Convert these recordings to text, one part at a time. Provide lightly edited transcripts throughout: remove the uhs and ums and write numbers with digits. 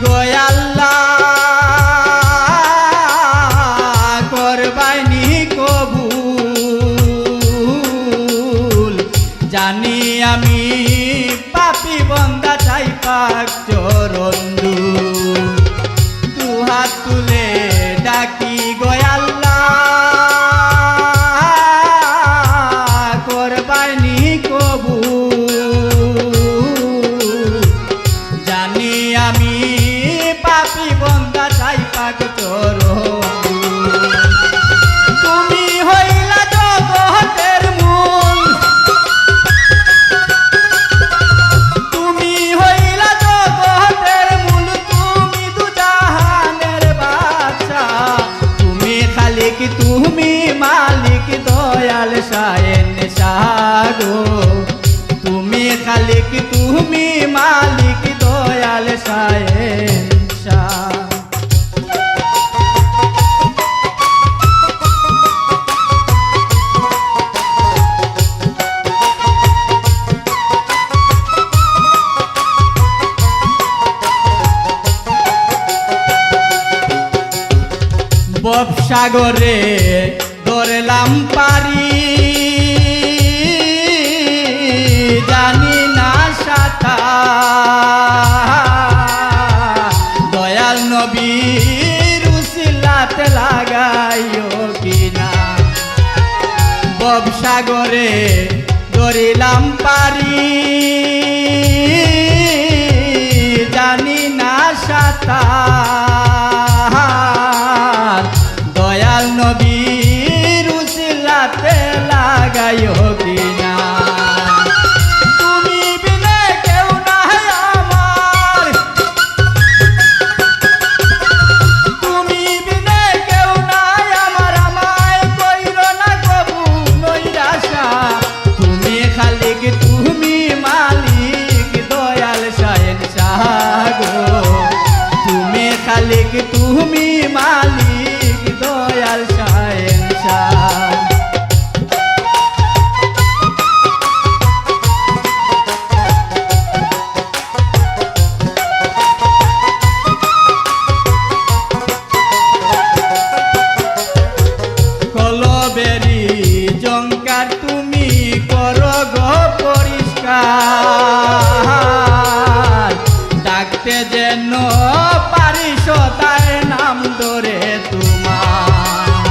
গো আল্লাহ করবাইনি কবুল, জানি আমি পাপী বন্দা চাই পাক চরণ ধুল। দুহাত তুলে ডাকি গো আল্লাহ করবাইনি কবুল, জানি আমি পাপী বন্দা চাই পাক চরণ। তুমি হইলা জগতের মূল, তুমি হইলা জগতের মূল, তুমি দুজাহানের বাদশাহ, তুমি খালিক তুমি মালিক দয়াল শাহেনশাহ গো, তুমি খালিক তুমি মালিক দয়াল শাহেনশাহ। ভবসাগরে ধরলাম পারি, জানি না সাঁতার, দয়াল নবীর উসিলাতে লাগাইও কিনা। ভবসাগরে ধরিলাম পারি, জানি না সাঁতার, দয়াল নবীর উসিলাতে লাগাইও কিনা। তুমি বিনে কেউ নাই আমার, তুমি বিনে কেউ নাই আমার, আমায় কইরো না কবু নৈরাশা, তুমি খালিক তুমি মালিক দয়াল শাহেনশাহ গো, তুমি খালিক তুমি মালিক দয়াল শাহেনশাহ। কলবেরি জঙ্কার তুমি করো গো পরিষ্কার, ডাকতে যেন পারি সদায় নাম ধরে তোমার।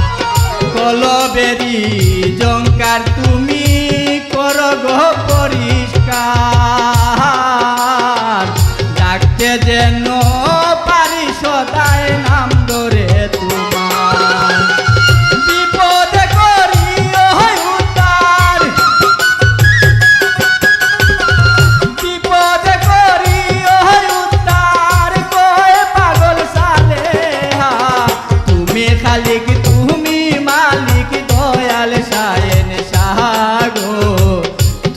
কলবেরি জঙ্কার তুমি করো গো পরিষ্কার, ডাকতে যেন পারি সদায় নাম ধরে তোমার। বিপদে করিও উদ্ধার, বিপদে করিও উদ্ধার, কয় পাগল সালেহা, তুমি খালিক তুমি মালিক দয়াল শাহেনশাহ গো,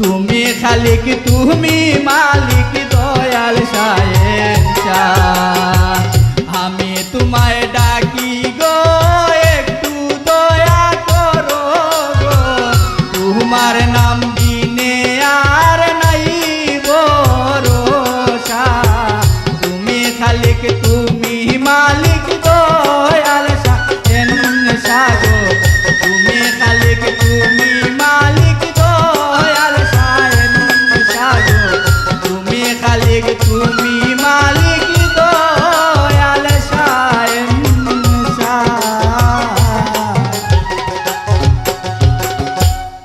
তুমি খালিক তুমি মালিক দয়াল শাহেনশাহ। আমি তোমায় ডাকি গো একটু দয়া করো গো, তোমার নাম বিনে আর নাই ভরসা, তুমি খালিক তুমি মালিক